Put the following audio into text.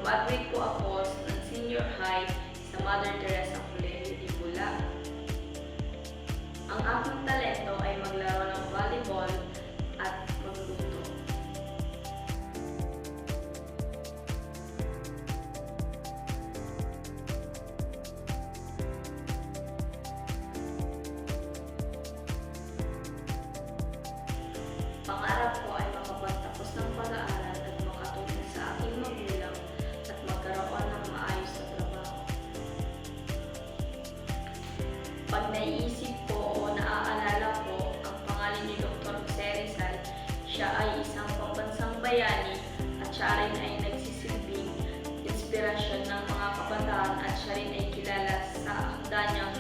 Grumaduate po ako ng senior high sa Mother Teresa Colegio de Bula. Ang aking talento ay maglaro ng volleyball at magluto. Pangarap ko ay makapagtapos ng pag-aaral at makatulong sa aking magulang at magkaroon ng maayos na trabaho. Pag naiisip ko o naaalala ko ang pangalan ni Dr. Jose Rizal, siya ay isang pambansang bayani at siya rin ay nagsisilbing inspirasyon ng mga kabataan at siya rin ay kilala sa akda niyang